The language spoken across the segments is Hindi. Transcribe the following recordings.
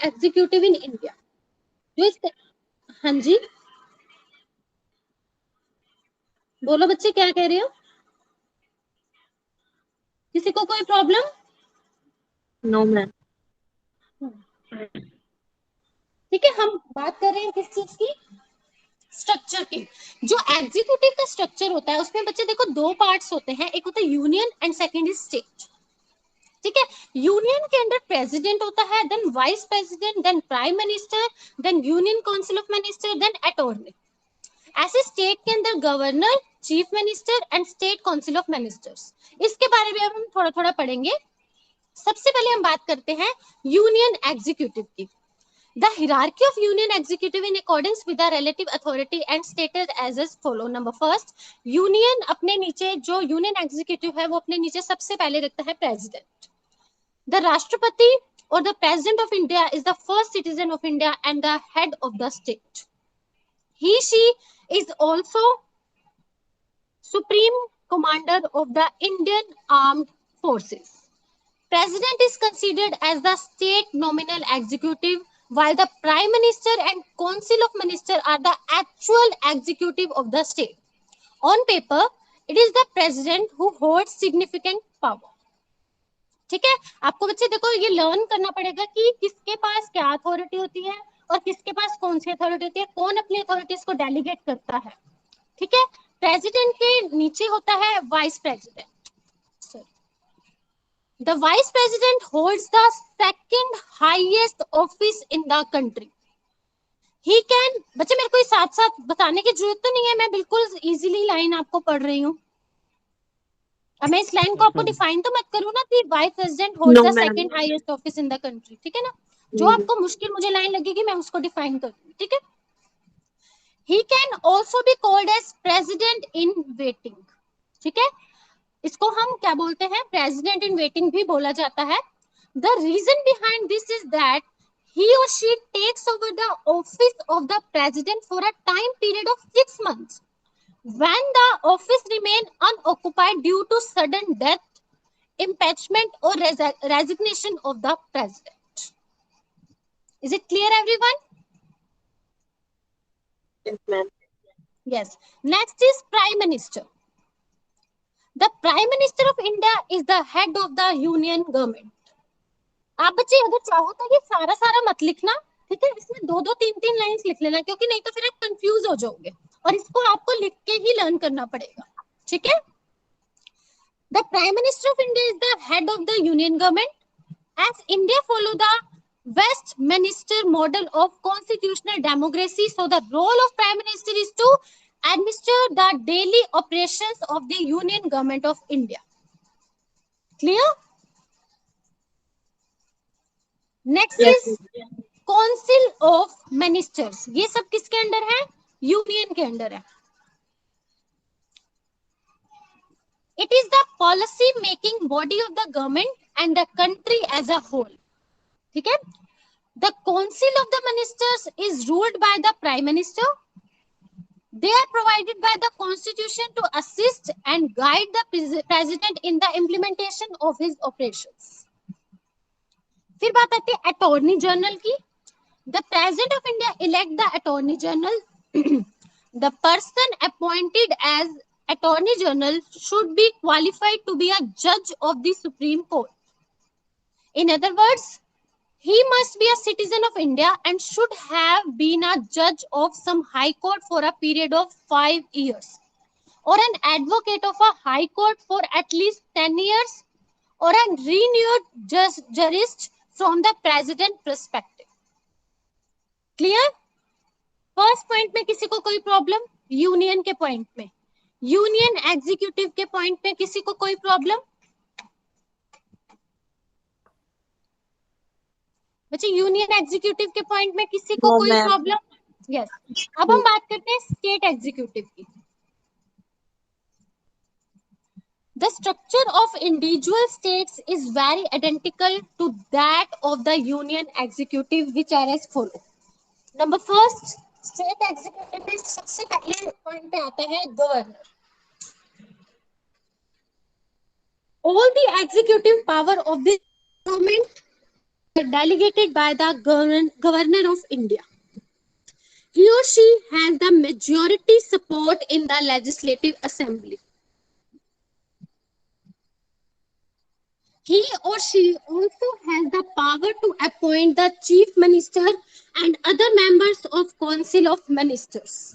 Executive in India. जो इस, हाँ जी बोलो बच्चे क्या कह रहे हो, किसी को कोई प्रॉब्लम? No ma'am. ठीक है, हम बात कर रहे हैं किस चीज की, स्ट्रक्चर की। जो एग्जीक्यूटिव का स्ट्रक्चर होता है उसमें बच्चे देखो दो पार्ट्स होते हैं, एक होता है union and second is state. ठीक है, यूनियन के अंदर प्रेसिडेंट होता है, then vice president, then prime minister, then union council of minister, then attorney. ऐसे स्टेट के अंदर governor, chief minister and state council of ministers. इसके बारे में हम थोड़ा थोड़ा पढ़ेंगे। सबसे पहले हम बात करते हैं यूनियन एग्जीक्यूटिव की। The hierarchy of union executive in accordance with the relative authority and status as is follow. Number first, union अपने नीचे जो union executive है वो अपने नीचे सबसे पहले रखता है president. The राष्ट्रपति or the president of India is the first citizen of India and the head of the state. She is also supreme commander of the Indian armed forces. President is considered as the state nominal executive, while the prime minister and council of ministers are the actual executive of the state. On paper, it is the president who holds significant power. ठीक है, आपको बच्चे देखो ये लर्न करना पड़ेगा कि किसके पास क्या अथॉरिटी होती है और किसके पास कौन सी अथॉरिटी होती है, कौन अपनी अथॉरिटीज को डेलीगेट करता है। ठीक है, प्रेसिडेंट के नीचे होता है vice president. The vice president holds the second highest office in the country. He can, बच्चे मेरे को साथ साथ बताने की जरूरत तो नहीं है, मैं बिल्कुल इजीली लाइन आपको पढ़ रही हूँ। अब मैं इस लाइन को आपको डिफाइन तो मत करूँ ना कि vice president holds the second highest office in the country. ठीक है ना, जो आपको मुश्किल मुझे लाइन लगेगी मैं उसको डिफाइन करूंगी। ठीक है, he can also be called as president in waiting। ठीक है, इसको हम क्या बोलते हैं, प्रेसिडेंट इन वेटिंग भी बोला जाता है। The reason behind this is that he or she takes over the office of the president for a time period of 6 months when the office remain unoccupied due to sudden death, impeachment or resignation of the president. Is it clear everyone? Yes ma'am. Yes. Next is prime minister. The prime minister of India is the head of the union government. आप बच्चे अगर चाहो तो ये सारा सारा मत लिखना, ठीक है, इसमें दो दो तीन तीन लाइंस लिख लेना, क्योंकि नहीं तो फिर आप कंफ्यूज हो जाओगे और इसको आपको लिख के ही लर्न करना पड़ेगा। ठीक है, the prime minister of India is the head of the union government as India follow the Westminster model of constitutional democracy, so the role of prime minister is to administer the daily operations of the union government of India. Clear? Next Yes. is council of ministers. ये सब किसके अंडर है, यूनियन के अंडर है। It is the policy making body of the government and the country as a whole. ठीक है, the council of the ministers is ruled by the prime minister. They are provided by the constitution to assist and guide the president in the implementation of his operations. फिर बात आती है अटॉर्नी जनरल की। The president of India elect the attorney general. The person appointed as attorney general should be qualified to be a judge of the Supreme Court. In other words, he must be a citizen of India and should have been a judge of some high court for a period of 5 years, or an advocate of a high court for at least 10 years, or a renewed jurist from the president perspective. Clear? First point में किसी को कोई प्रॉब्लम? यूनियन के पॉइंट में, यूनियन एग्जीक्यूटिव के पॉइंट में किसी को कोई प्रॉब्लम? बच्चे यूनियन एग्जीक्यूटिव के पॉइंट में किसी को कोई प्रॉब्लम? यस। अब हम बात करते हैं स्टेट एग्जीक्यूटिव की। The structure of individual states is very identical to that of the union executive, which are as follow. Number first, state executive में सबसे पहले पॉइंट पे आता है governor. All the executive power of the government delegated by the governor of India. He or she has the majority support in the legislative assembly. He or she also has the power to appoint the chief minister and other members of council of ministers.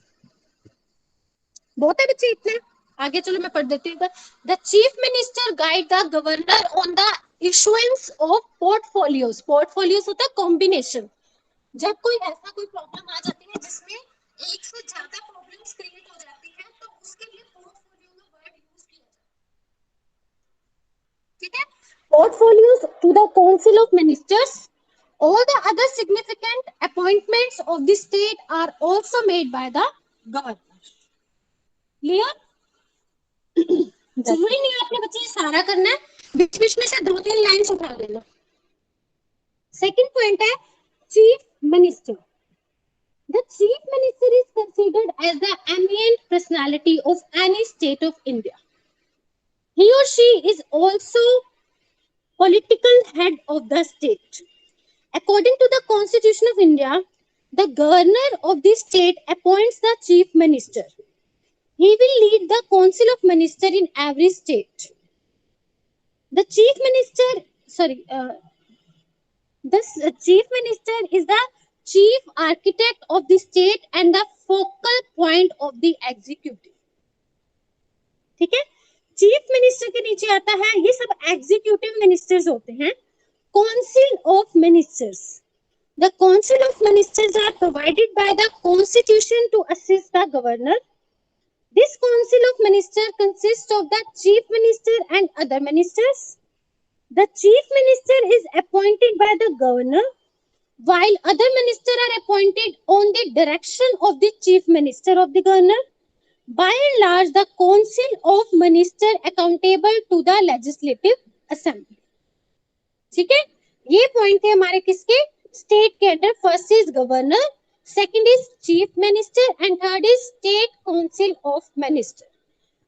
बहुत है बच्चे इतने आगे चलो मैं पढ़ देती हूँ the chief minister guide the governor on the issuance of portfolios portfolios होता है कॉम्बिनेशन जब कोई ऐसा कोई प्रॉब्लम आ जाती है जिसमें एक से ज्यादा प्रॉब्लम्स क्रिएट हो जाती है तो उसके लिए पोर्टफोलियो का वर्ड यूज किया जाता है ठीक है portfolios to the council of ministers all the other significant appointments of the state are also made by the governor clear जरूरी नहीं आपने बच्चे सारा करना है बीच बीच में से 2-3 लाइंस उठा लेना सेकंड पॉइंट है chief minister The chief minister is considered as the eminent personality of any state of India. He or she is also political head of the state. According to the Constitution of India, the governor of the state appoints the chief minister. He will lead the council of ministers in every state. The chief minister, the chief minister is the chief architect of the state and the focal point of the executive. ठीक है चीफ मिनिस्टर के नीचे आता है ये सब एग्जीक्यूटिव मिनिस्टर्स होते हैं council of ministers the council of ministers are provided by the constitution to assist the governor this council of minister consist of the chief minister and other ministers the chief minister is appointed by the governor while other ministers are appointed on the direction of the chief minister of the governor. By and large, the council of ministers accountable to the legislative assembly. ठीक है ये पॉइंट है हमारे किसके स्टेट के under first is governor second is chief minister and third is state council of minister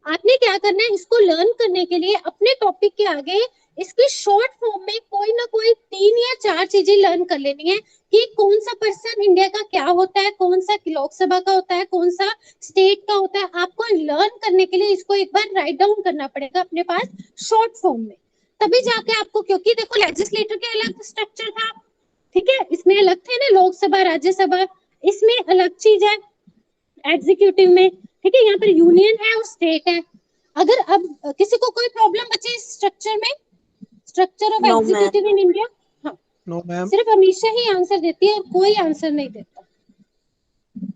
आपने क्या करना है इसको लर्न करने के लिए अपने टॉपिक के आगे इसकी शॉर्ट फॉर्म में कोई ना कोई 3 या 4 चीजें लर्न कर लेनी है कि कौन सा पर्सन इंडिया का क्या होता है कौन सा लोकसभा का होता है कौन सा स्टेट का होता है आपको लर्न करने के लिए इसको एक बार राइट डाउन करना पड़ेगा अपने पास शॉर्ट फॉर्म में तभी जाके आपको क्योंकि देखो लेजिस्लेटर के अलग स्ट्रक्चर था ठीक है इसमें अलग थे ना लोकसभा राज्यसभा इसमें अलग चीज है एग्जीक्यूटिव में ठीक है यहाँ पर यूनियन है और स्टेट है अगर अब किसी को कोई प्रॉब्लम बचे इस स्ट्रक्चर में structure of executive in India हाँ नो मैम सिर्फ हमेशा ही आंसर देती है और कोई आंसर नहीं देता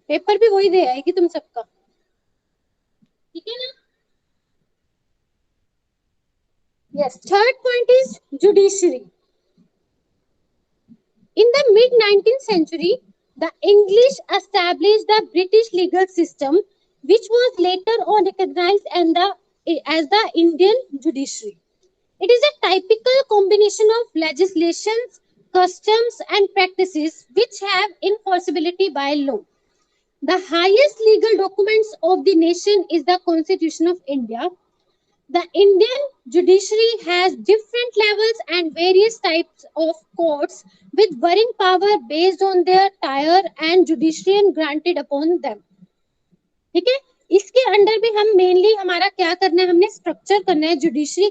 पेपर भी वही दे आएगी तुम सबका ठीक है ना yes third point is judiciary in the mid 19th century the English established the British legal system which was later on recognized as the Indian judiciary. It is a typical combination of legislations, customs and practices which have enforceability by law. The highest legal documents of the nation is the Constitution of India. The Indian judiciary has different levels and various types of courts with varying power based on their tier and jurisdiction granted upon them. ठीक है इसके अंडर भी हम मेनली हमारा क्या करना है हमने स्ट्रक्चर करना है जुडिशरी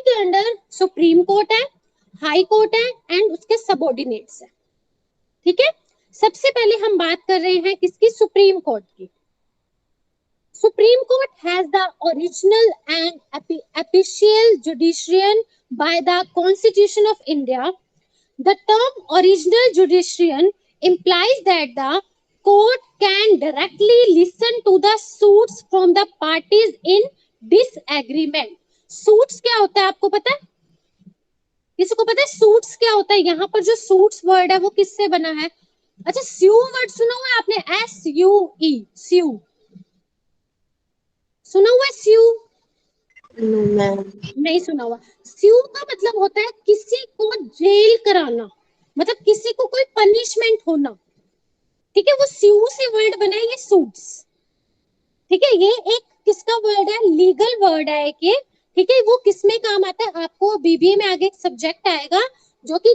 के अंडर सुप्रीम कोर्ट है हाई कोर्ट है एंड उसके सबऑर्डिनेट्स है ठीक है सबसे पहले हम बात कर रहे हैं किसकी सुप्रीम कोर्ट की Supreme Court has the original and official judiciary by the Constitution of India. The term original judiciary implies that the court can directly listen to the suits from the parties in disagreement. Suits क्या होता है आपको पता है किसी को पता है suits क्या होता है यहाँ पर जो suits word है वो किससे बना है अच्छा sue word सुना हुआ है आपने SUE sue सुना हुआ स्यू नहीं सुना हुआ स्यू का मतलब होता है किसी को जेल कराना मतलब किसी को कोई पनिशमेंट होना ठीक है वो स्यू से वर्ड बना है ये सूट्स ठीक है ये एक किसका वर्ड है लीगल वर्ड है कि ठीक है वो किसमें काम आता है आपको बीबीए में आगे एक सब्जेक्ट आएगा जो कि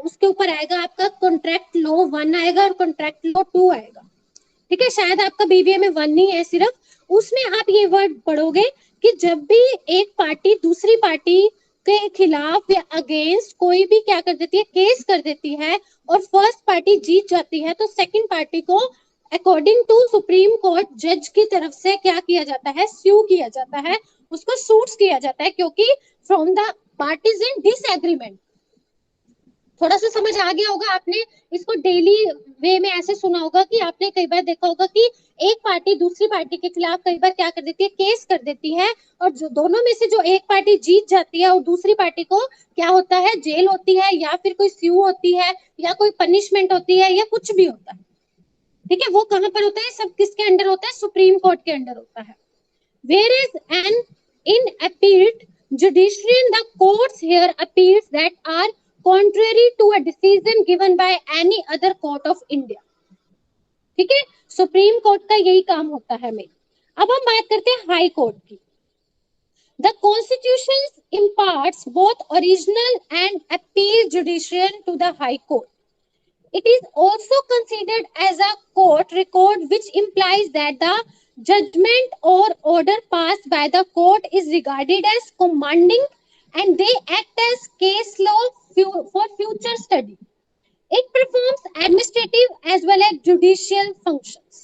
उसके ऊपर आएगा आपका कॉन्ट्रैक्ट लॉ 1 आएगा और कॉन्ट्रैक्ट लॉ 2 आएगा। ठीक है, शायद आपका बीबीए में 1 नहीं है सिर्फ, उसमें आप ये वर्ड पढ़ोगे कि जब भी एक पार्टी दूसरी पार्टी के खिलाफ या अगेंस्ट कोई भी क्या कर देती है, केस कर देती है, और फर्स्ट पार्टी जीत जाती है, तो सेकंड पार्टी को अकॉर्डिंग टू सुप्रीम कोर्ट जज की तरफ से क्या किया जाता है, स्यू किया जाता है, उसको सूट्स किया जाता है, क्योंकि from the parties in disagreement. थोड़ा सा समझ आ गया होगा, आपने इसको डेली वे में ऐसे सुना होगा कि आपने कई बार देखा होगा कि एक पार्टी दूसरी पार्टी के खिलाफ कई बार क्या कर देती है, केस कर देती है, और जो दोनों में से जो एक पार्टी जीत जाती है और दूसरी पार्टी को क्या होता है, जेल होती है, या फिर कोई स्यू होती है, या कोई पनिशमेंट होती है, या कुछ भी होता है। ठीक है, वो कहां पर होता है, सब किसके अंडर होता है, सुप्रीम कोर्ट के अंडर होता है। Whereas an inappealed judiciary in the courts here appeals that are contrary to a decision given by any other court of India. ठीक है, सुप्रीम कोर्ट का यही काम होता है मेन। अब हम बात करते हैं हाई कोर्ट की। The Constitution imparts both original and appeal jurisdiction to the High Court. It is also considered as a court record, which implies that the judgment or order passed by the court is regarded as commanding, and they act as case law for future study. It performs administrative as well as judicial functions.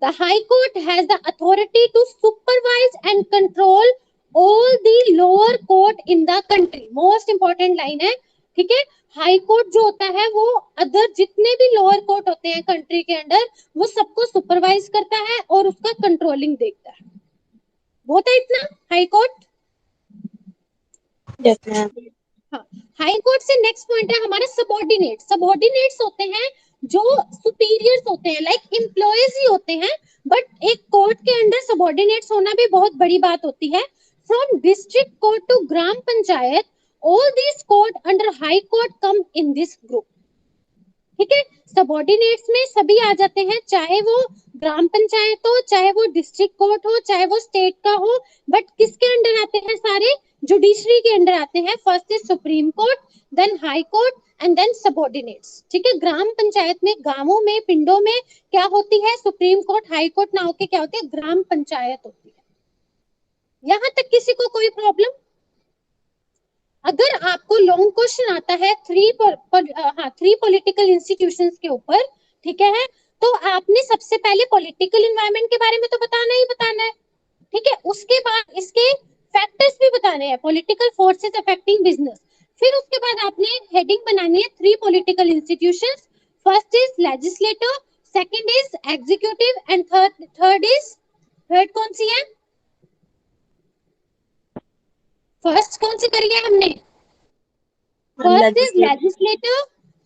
The High Court has the authority to supervise and control all the lower court in the country. Most important line है, ठीक है, हाई कोर्ट जो होता है वो अदर जितने भी लोअर कोर्ट होते हैं कंट्री के अंदर, वो सबको सुपरवाइज करता है और उसका कंट्रोलिंग देखता है। बहुत है इतना हाई कोर्ट। Yes, ma'am. हाँ, हाई कोर्ट से नेक्स्ट पॉइंट है हमारा सबऑर्डिनेट। सबऑर्डिनेट्स होते हैं जो सुपीरियर्स होते हैं, लाइक एम्प्लॉयज ही होते हैं, बट एक कोर्ट के अंदर सबऑर्डिनेट्स होना भी बहुत बड़ी बात होती है। From district court to gram panchayat, all this court under high court come in this group. ठीक है, सबऑर्डिनेट्स में सभी आ जाते हैं, चाहे वो ग्राम पंचायत हो, चाहे वो डिस्ट्रिक्ट कोर्ट हो, चाहे वो स्टेट का हो, बट किसके अंडर आते हैं सारे, जुडिशरी के अंडर आते हैं। First is supreme court, then high court and then subordinates. ठीक है, ग्राम पंचायत में, गांवों में, पिंडों में क्या होती है, सुप्रीम कोर्ट हाई कोर्ट ना होके क्या होती है, ग्राम पंचायत होती है। यहां तक किसी को कोई प्रॉब्लम? अगर आपको लॉन्ग क्वेश्चन आता है थ्री पॉलिटिकल इंस्टीट्यूशंस के ऊपर, ठीक है, तो आपने सबसे पहले पॉलिटिकल एनवायरनमेंट के बारे में तो बताना ही बताना है। ठीक है, उसके बाद इसके फैक्टर्स भी बताने हैं, पॉलिटिकल फोर्सेस अफेक्टिंग बिजनेस। फिर उसके बाद आपने हेडिंग बनानी है three political institutions. First is legislative, second is executive and third कौन सी है, फर्स्ट कौन सी करी है हमने, first is Legislative. Legislative,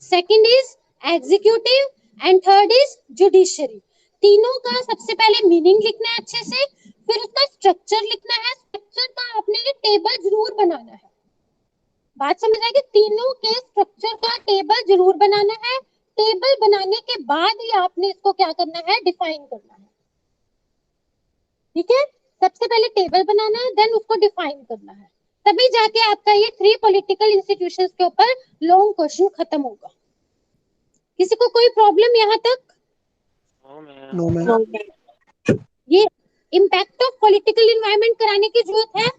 second is executive and third is judiciary. तीनों का सबसे पहले मीनिंग लिखना है अच्छे से, फिर उसका स्ट्रक्चर लिखना है। स्ट्रक्चर का आपने टेबल जरूर बनाना है। बात समझ आएगी, तीनों के स्ट्रक्चर का टेबल जरूर बनाना है। टेबल बनाने के बाद ही आपने इसको क्या करना है, डिफाइन करना है। ठीक है, सबसे पहले टेबल बनाना है, देन उसको डिफाइन करना है, तभी जाके आपका ये थ्री पॉलिटिकल इंस्टीट्यूशंस के ऊपर लॉन्ग क्वेश्चन खत्म होगा। किसी को कोई प्रॉब्लम यहाँ तक? No ma'am. No, ma'am. ये इम्पैक्ट ऑफ पॉलिटिकल एनवायरनमेंट कराने की जरूरत है?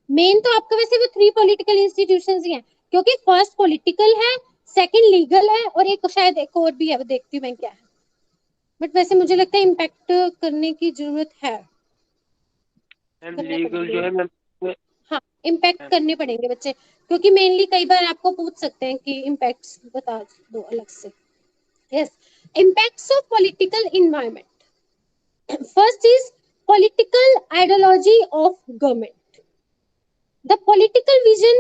मेन तो आपका वैसे वो थ्री पॉलिटिकल इंस्टीट्यूशंस ही हैं, क्योंकि फर्स्ट पॉलिटिकल है, सेकंड लीगल है, और एक शायद एक और भी है, वो देखती हूँ मैं क्या है, बट वैसे मुझे लगता है इम्पैक्ट करने की जरूरत है। लीगल जो है मैम, हाँ, इम्पैक्ट करने पड़ेंगे बच्चे, क्योंकि मेनली कई बार आपको पूछ सकते हैं कि इम्पैक्ट्स बता दो अलग से। Yes, impacts of political environment. First is political ideology of government. The political vision,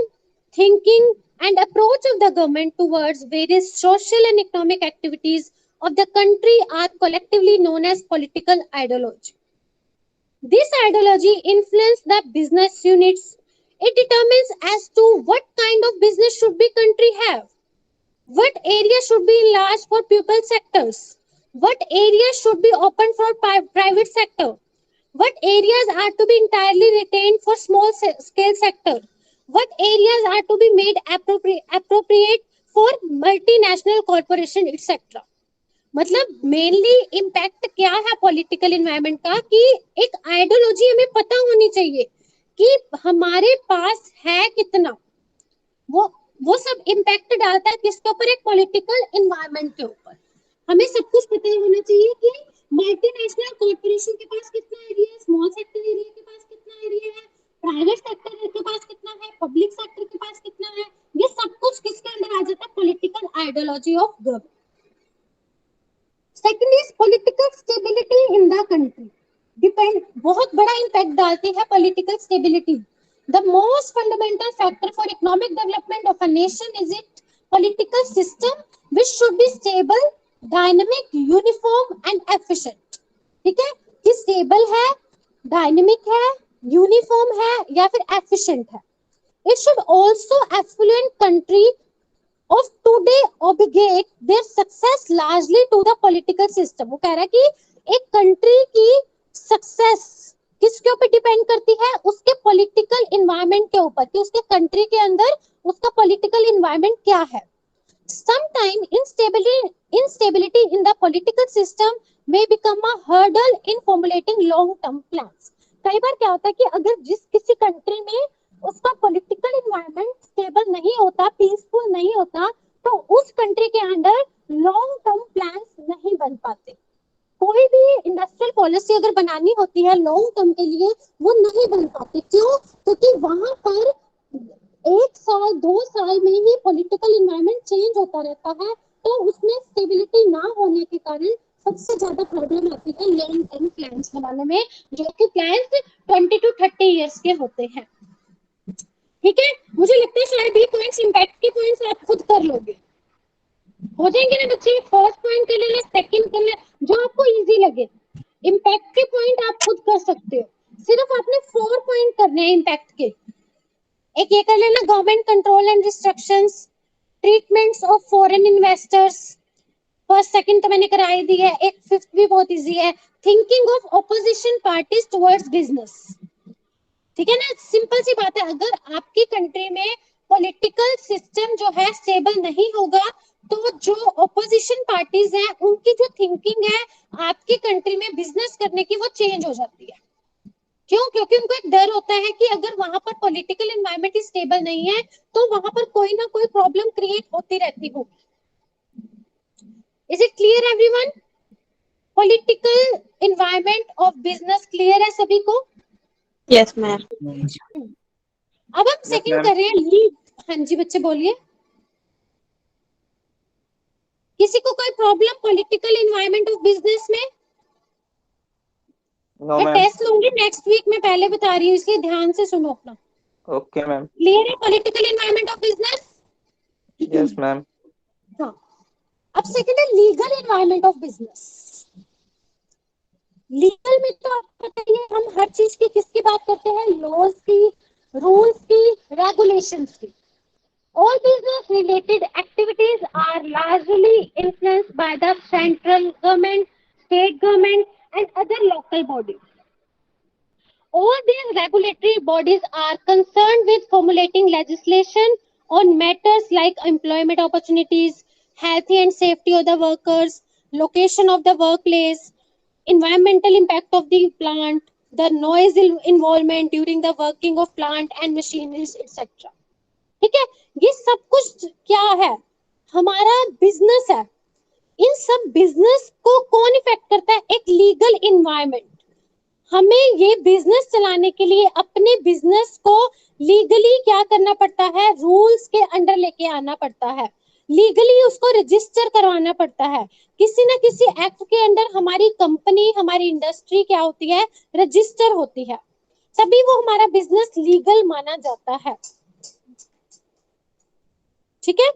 thinking, and approach of the government towards various social and economic activities of the country are collectively known as political ideology. This ideology influences the business units. It determines as to what kind of business should be country have, what area should be enlarged for people sectors, what areas should be open for private sector, what areas are to be entirely retained for small scale sector, what areas are to be made appropriate for multinational corporation etc. मतलब मेनली इम्पैक्ट क्या है पॉलिटिकल इन्वायरमेंट का कि एक आइडियोलॉजी हमें पता होनी चाहिए कि हमारे पास है कितना, वो वो सब इम्पैक्ट डालता है किसके ऊपर, एक पॉलिटिकल इन्वायरमेंट के ऊपर। हमें सब कुछ पता होना चाहिए कि मल्टीनेशनल कॉर्पोरेशन के पास कितना एरिया है, स्मॉल सेक्टर एरिया के पास कितना एरिया है, प्राइवेट सेक्टर के पास कितना है, पब्लिक सेक्टर के पास कितना है, ये सब कुछ किसके अंदर आ जाता है, political ideology of government. Second is political stability in the country, depend बहुत बड़ा इम्पैक्ट डालती है political stability. The most fundamental factor for economic development of a nation is it political system which should be stable, dynamic, uniform and efficient. ठीक है, कि स्टेबल है, डायनेमिक है, यूनिफॉर्म है या फिर एफिशिएंट है। It should also affluent country of today obligate their success largely to the political system। वो कह रहा है कि एक कंट्री की सक्सेस किसके ऊपर डिपेंड करती है, उसके पॉलिटिकल इन्वायरमेंट के ऊपर, कि उसके कंट्री के अंदर उसका पॉलिटिकल इन्वायरमेंट क्या है। Sometime instability in the political system may become a hurdle in formulating long term plans। कई बार क्या होता है कि अगर जिस किसी कंट्री में उसका पॉलिटिकल इन्वायरमेंट स्टेबल नहीं होता, पीसफुल नहीं होता, तो उस कंट्री के अंदर लॉन्ग टर्म प्लान्स नहीं बन पाते। कोई भी इंडस्ट्रियल पॉलिसी अगर बनानी होती है लॉन्ग टर्म के लिए, वो नहीं बन पाती। क्यों? क्योंकि वहां पर 1 साल 2 साल में ही पॉलिटिकल इन्वायरमेंट चेंज होता रहता है, तो उसमें स्टेबिलिटी ना होने के कारण सबसे ज्यादा प्रॉब्लम आती है लॉन्ग टर्म प्लान्स बनाने में, जो कि प्लान्स 20 to 30 years के होते हैं। ठीक है, मुझे लगता है शायद ये पॉइंट्स, इम्पैक्ट के पॉइंट्स आप खुद कर लोगे, हो जाएंगे ना बच्चे। फर्स्ट पॉइंट कर लेना, सेकंड कर लेना, जो आपको इजी लगे। इम्पैक्ट के पॉइंट आप खुद कर सकते हो, सिर्फ आपने 4 पॉइंट करने हैं इम्पैक्ट के। एक ये कर लेना, government control and restrictions, treatments of foreign investors. First second तो मैंने कराई दी है। एक फिफ्थ भी बहुत इजी है, thinking of opposition parties towards business. ठीक है ना, सिंपल सी बात है। अगर आपकी कंट्री में पॉलिटिकल सिस्टम जो है स्टेबल नहीं होगा, तो जो ऑपोजिशन पार्टीज हैं उनकी जो थिंकिंग है आपकी कंट्री में बिजनेस करने की, वो चेंज हो जाती है। क्यों? क्योंकि उनको एक डर होता है कि अगर वहां पर पॉलिटिकल एनवायरनमेंट स्टेबल नहीं है, तो वहां पर कोई ना कोई प्रॉब्लम क्रिएट होती रहती होगी। Is it clear everyone? Political environment of business clear है सभी को? Yes, ma'am. अब हम Yes, सेकंड ma'am. कर रहे हैं लीड। हाँ जी बच्चे बोलिए। किसी को कोई problem political environment of business में? No, मैं ma'am. टेस्ट लूंगी नेक्स्ट वीक में, पहले बता रही हूँ, इसलिए ध्यान से सुनो अपना। Okay, ma'am. क्लियर है political environment of business? Yes, ma'am. हाँ, अब सेकंड है legal environment of business. Legal में तो आपको पता ही है, हम हर चीज की किसकी बात करते हैं, लॉज की, रूल्स की, रेगुलेशंस की। All business related activities are largely influenced by the central government, state government and other local bodies. All these regulatory bodies are concerned with formulating legislation on matters like employment opportunities, health and safety of the workers, location of the workplace, environmental impact of the plant, the noise involvement during the working of plant and machineries, etc. ठीक है, ये सब कुछ क्या है, हमारा बिजनेस है। इन सब बिजनेस को कौन इफेक्ट करता है, एक लीगल इन्वायरमेंट। हमें ये बिजनेस चलाने के लिए अपने बिजनेस को लीगली क्या करना पड़ता है, रूल्स के अंडर लेके आना पड़ता है, लीगली उसको रजिस्टर करवाना पड़ता है। किसी ना किसी एक्ट के अंडर हमारी कंपनी, हमारी इंडस्ट्री क्या होती है, रजिस्टर होती है, तभी वो हमारा बिजनेस लीगल माना जाता है। ठीक है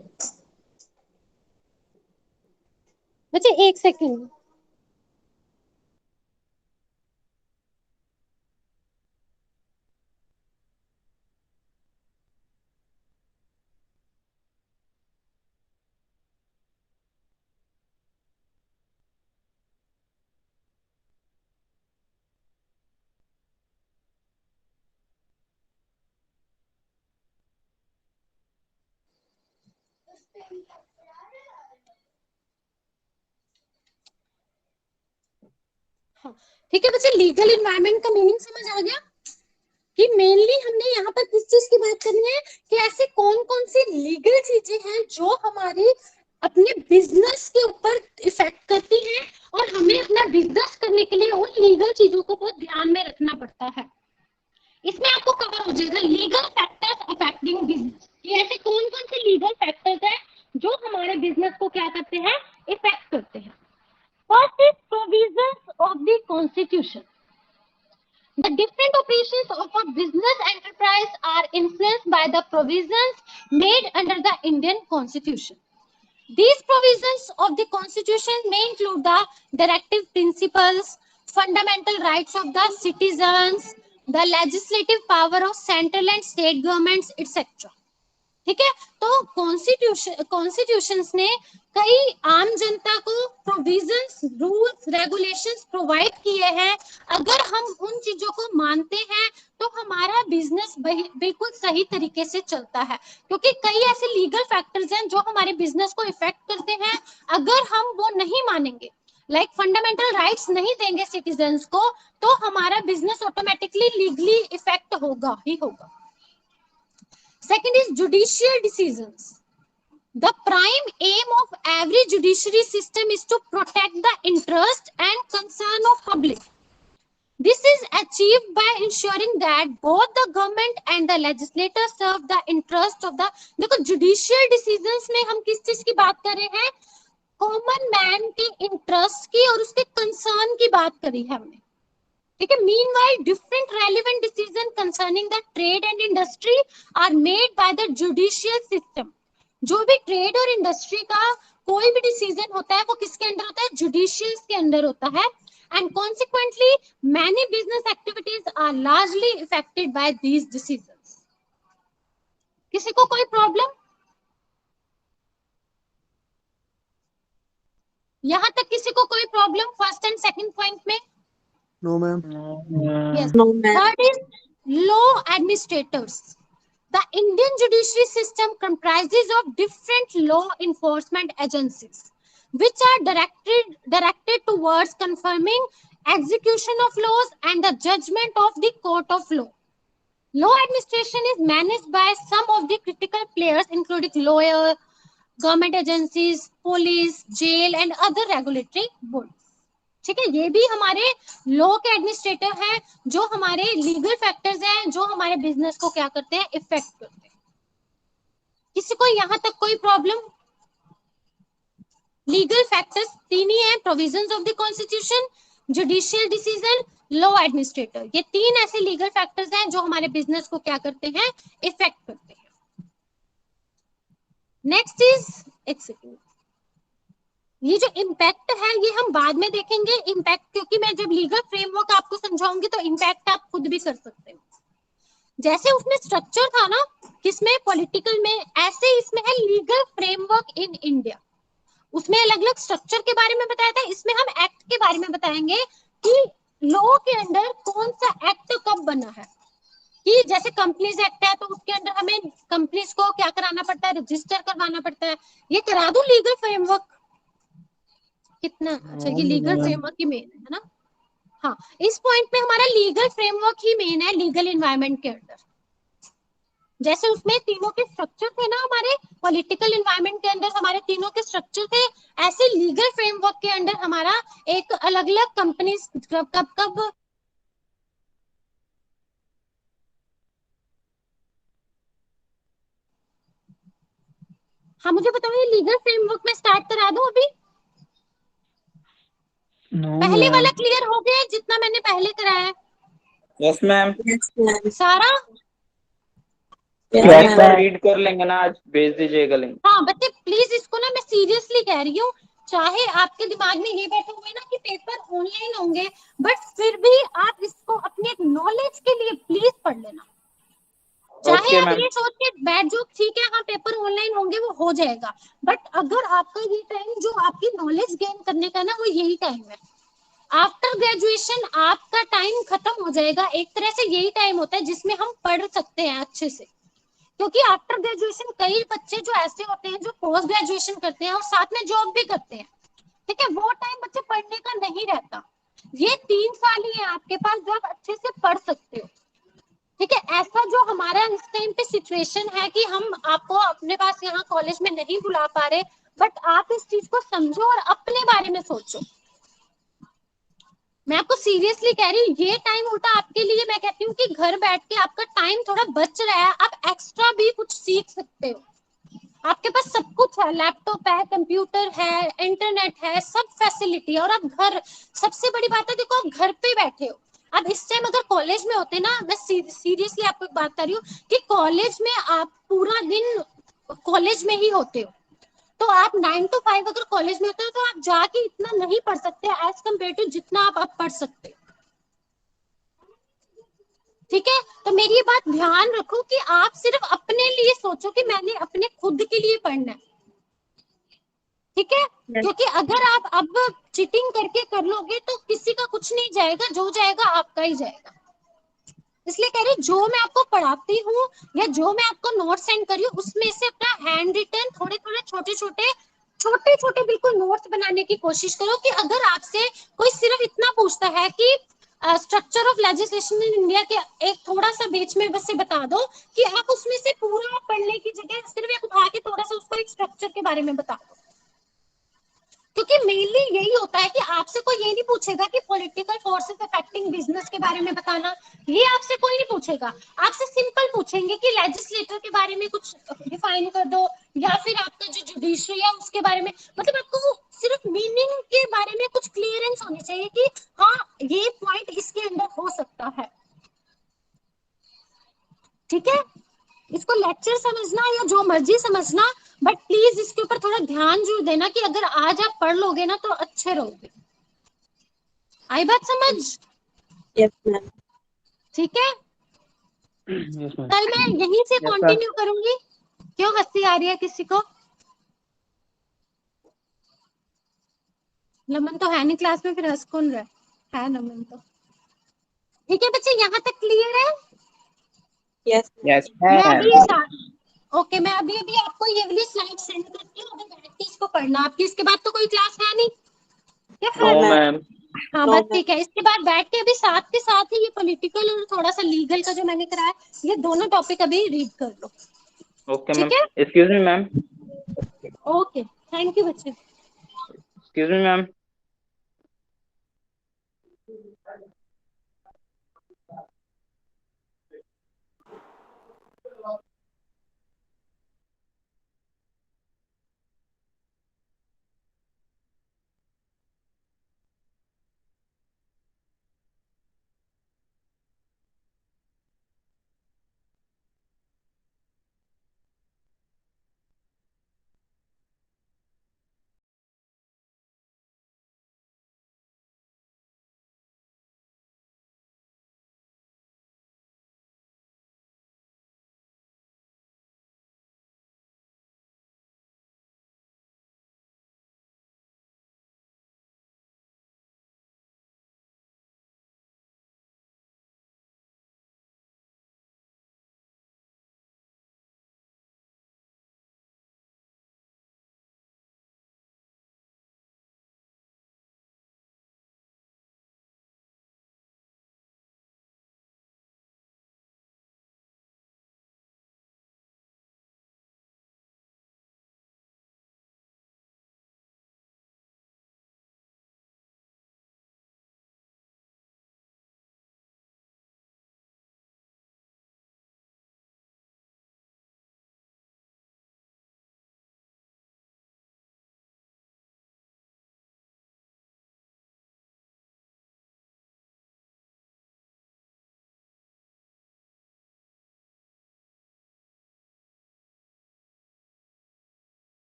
बच्चे, एक सेकंड। ठीक है बच्चे, लीगल इन्वायरमेंट का मीनिंग समझ आ गया कि मेनली हमने यहाँ पर किस चीज की बात करनी है कि ऐसे कौन कौन सी लीगल चीजें हैं जो हमारी अपने बिजनेस के ऊपर इफेक्ट करती हैं और हमें अपना बिजनेस करने के लिए उन लीगल चीजों को बहुत ध्यान में रखना पड़ता है। इसमें आपको कवर हो जाएगा लीगल फैक्टर्स अफेक्टिंग बिजनेस, ये ऐसे कौन कौन से लीगल फैक्टर्स हैं जो हमारे बिजनेस को क्या करते हैं, इफेक्ट करते हैं। First is provisions of the constitution. The different operations of a business enterprise are influenced by the provisions made under the Indian Constitution. These provisions of the Constitution may include the directive principles, fundamental rights of the citizens, the legislative power of central and state governments, etc. ठीक है, तो कॉन्स्टिट्यूशंस ने कई आम जनता को प्रोविजंस, रूल्स, रेगुलेशंस प्रोवाइड किए हैं। अगर हम उन चीजों को मानते हैं तो हमारा बिजनेस बिल्कुल सही तरीके से चलता है, क्योंकि कई ऐसे लीगल फैक्टर्स हैं जो हमारे बिजनेस को इफेक्ट करते हैं। अगर हम वो नहीं मानेंगे, लाइक फंडामेंटल राइट्स नहीं देंगे सिटीजन्स को, तो हमारा बिजनेस ऑटोमेटिकली लीगली इफेक्ट होगा ही होगा। Second is judicial decisions. The prime aim of every judiciary system is to protect the interest and concern of public. This is achieved by ensuring that both the government and the legislator serve the interest of the, देखो judicial decisions में हम किस चीज की बात कर रहे हैं, कॉमन मैन के इंटरेस्ट की और उसके कंसर्न की बात करी है हमने, ठीक है। Meanwhile, different relevant decisions concerning the trade and industry are made by the judicial system. जो भी ट्रेड और इंडस्ट्री का कोई भी डिसीजन होता है वो किसके अंडर होता है, जुडिशियल के अंडर होता है। And consequently many business activities are largely affected by these decisions. किसी को कोई प्रॉब्लम यहां तक, किसी को कोई problem first and second point में? No, ma'am. Yes. No, ma'am. Third is law administrators. The Indian judiciary system comprises of different law enforcement agencies, which are directed towards confirming execution of laws and the judgment of the court of law. Law administration is managed by some of the critical players, including lawyer, government agencies, police, jail, and other regulatory bodies. ठीक है, ये भी हमारे लॉ के एडमिनिस्ट्रेटर हैं जो हमारे लीगल फैक्टर्स हैं जो हमारे बिजनेस को क्या करते हैं, इफेक्ट करते हैं। किसी को यहां तक कोई प्रॉब्लम? लीगल फैक्टर्स तीन ही हैं, provisions of the constitution, judicial decision, law administrator. ये तीन ऐसे लीगल फैक्टर्स हैं जो हमारे बिजनेस को क्या करते हैं, इफेक्ट करते हैं। Next is executive. ये जो इम्पैक्ट है ये हम बाद में देखेंगे इम्पैक्ट, क्योंकि मैं जब लीगल फ्रेमवर्क आपको समझाऊंगी तो इम्पैक्ट आप खुद भी कर सकते हो। जैसे उसमें स्ट्रक्चर था ना, किसमें, पॉलिटिकल में, ऐसे इसमें है लीगल फ्रेमवर्क इन इंडिया। उसमें अलग अलग स्ट्रक्चर के बारे में बताया था, इसमें हम एक्ट के बारे में बताएंगे कि लॉ के अंडर कौन सा एक्ट कब बना है। कि जैसे कंपनीज एक्ट है तो उसके अंदर हमें कंपनीज को क्या कराना पड़ता है, रजिस्टर करवाना पड़ता है। ये करा दूं लीगल फ्रेमवर्क कितना? अच्छा, ये लीगल फ्रेमवर्क ही मेन है ना। हाँ, इस पॉइंट पे हमारा लीगल फ्रेमवर्क ही मेन है लीगल एनवायरनमेंट के अंदर। जैसे उसमें तीनों के स्ट्रक्चर थे ना, हमारे पॉलिटिकल एनवायरनमेंट के अंदर हमारे तीनों के स्ट्रक्चर थे, ऐसे लीगल फ्रेमवर्क के अंदर हमारा एक अलग अलग कंपनी कब कब हाँ मुझे बताओ, ये लीगल फ्रेमवर्क में स्टार्ट करा दूं अभी? पहले वाला क्लियर हो गया जितना मैंने पहले कराया? Yes ma'am. Yes, ma'am. सारा? Yes, एक ma'am. बार रीड कर लेंगे ना, आज भेज दीजिएगा लिंक। हाँ बच्चे प्लीज, इसको ना मैं सीरियसली कह रही हूँ, चाहे आपके दिमाग में ये बैठे हुए ना कि पेपर ऑनलाइन होंगे, बट फिर भी आप इसको अपने नॉलेज के लिए प्लीज पढ़ लेना। चाहे आप ये सोच के बैठ जाओ ठीक है हाँ पेपर ऑनलाइन होंगे वो हो जाएगा, बट अगर आपका ये टाइम जो आपकी नॉलेज गेन करने का ना वो यही टाइम है। आफ्टर ग्रेजुएशन आपका टाइम खत्म हो जाएगा, एक तरह से यही टाइम होता है जिसमें हम पढ़ सकते हैं अच्छे से। क्योंकि आफ्टर ग्रेजुएशन कई बच्चे जो ऐसे होते हैं जो पोस्ट ग्रेजुएशन करते हैं और साथ में जॉब भी करते हैं, ठीक है, वो टाइम बच्चे पढ़ने का नहीं रहता। ये 3 साल ही है आपके पास जो आप अच्छे से पढ़ सकते हो, ठीक है। ऐसा जो हमारा इस टाइम पे सिचुएशन है कि हम आपको अपने पास यहाँ कॉलेज में नहीं बुला पा रहे, बट आप इस चीज को समझो और अपने बारे में सोचो। मैं आपको सीरियसली कह रही हूँ, ये टाइम उल्टा आपके लिए, मैं कहती हूँ कि घर बैठ के आपका टाइम थोड़ा बच रहा है, आप एक्स्ट्रा भी कुछ सीख सकते हो। आपके पास सब कुछ है, लैपटॉप है, कंप्यूटर है, इंटरनेट है, सब फैसिलिटी है, और आप घर, सबसे बड़ी बात है देखो, आप घर पे बैठे हो। अब इस टाइम अगर कॉलेज में होते ना, मैं सीरियसली आपको एक बात कर रही हूँ कि कॉलेज में आप पूरा दिन कॉलेज में ही होते हो, तो आप 9 to 5 अगर कॉलेज में होते हो तो आप जाके इतना नहीं पढ़ सकते एज कम्पेयर टू जितना आप अब पढ़ सकते हो, ठीक है। तो मेरी ये बात ध्यान रखो कि आप सिर्फ अपने लिए सोचो कि मैंने अपने खुद के लिए पढ़ना है, ठीक है। क्योंकि अगर आप अब चीटिंग करके कर लोगे तो किसी का कुछ नहीं जाएगा, जो जाएगा आपका ही जाएगा। इसलिए कह रही हूँ, जो मैं आपको पढ़ाती हूँ या जो मैं आपको नोट सेंड कर रही हूँ उसमें से अपना हैंड रिटन थोड़े थोड़े छोटे छोटे बिल्कुल नोट्स बनाने की कोशिश करो कि अगर आपसे कोई सिर्फ इतना पूछता है कि structure of legislation in India के एक थोड़ा सा बीच में बस से बता दो, कि आप उसमें से पूरा पढ़ने की जगह सिर्फ एक उठा के थोड़ा सा उसको एक स्ट्रक्चर के बारे में बता दो। क्योंकि मेनली यही होता है कि आपसे कोई ये नहीं पूछेगा कि पॉलिटिकल फोर्सेस अफेक्टिंग बिजनेस के बारे में बताना, ये आपसे कोई नहीं पूछेगा। आपसे सिंपल पूछेंगे कि लेजिस्लेटर के बारे में कुछ डिफाइन कर दो, या फिर आपका जो जुडिशरी है उसके बारे में, मतलब आपको सिर्फ मीनिंग के बारे में कुछ क्लियरेंस होनी चाहिए कि हाँ ये पॉइंट इसके अंदर हो सकता है, ठीक है। इसको लेक्चर समझना या जो मर्जी समझना, बट प्लीज इसके ऊपर थोड़ा ध्यान जरूर देना कि अगर आज आप पढ़ लोगे ना तो अच्छे रहोगे। आई बात समझ? Yes, ma'am. ठीक है, यस मैम। कल मैं यहीं से यस सर। कंटिन्यू करूंगी। क्यों हंसी आ रही है किसी को? नमन तो है नहीं क्लास में, फिर हंस कौन रहा है नमन तो। ठीक है बच्चे, यहाँ तक क्लियर है? Yes, ma'am. यस मैं मैम। अभी ओके, मैं अभी अभी आपको ये वाली स्लाइड सेंड करती हूँ, अभी बैठ के इसको पढ़ना। आपकी इसके बाद तो कोई क्लास है नहीं या नो No, फिर? ma'am. मैम। हाँ No, बस ma'am. ठीक है, इसके बाद बैठ के अभी साथ के साथ ही ये पॉलिटिकल और थोड़ा सा लीगल का जो मैंने कराया, ये दोनों टॉपिक अभी रीड कर लो, ओके मैम। ठीक है। Excuse me ma'am. Okay, thank you बच्चे। Excuse me ma'am.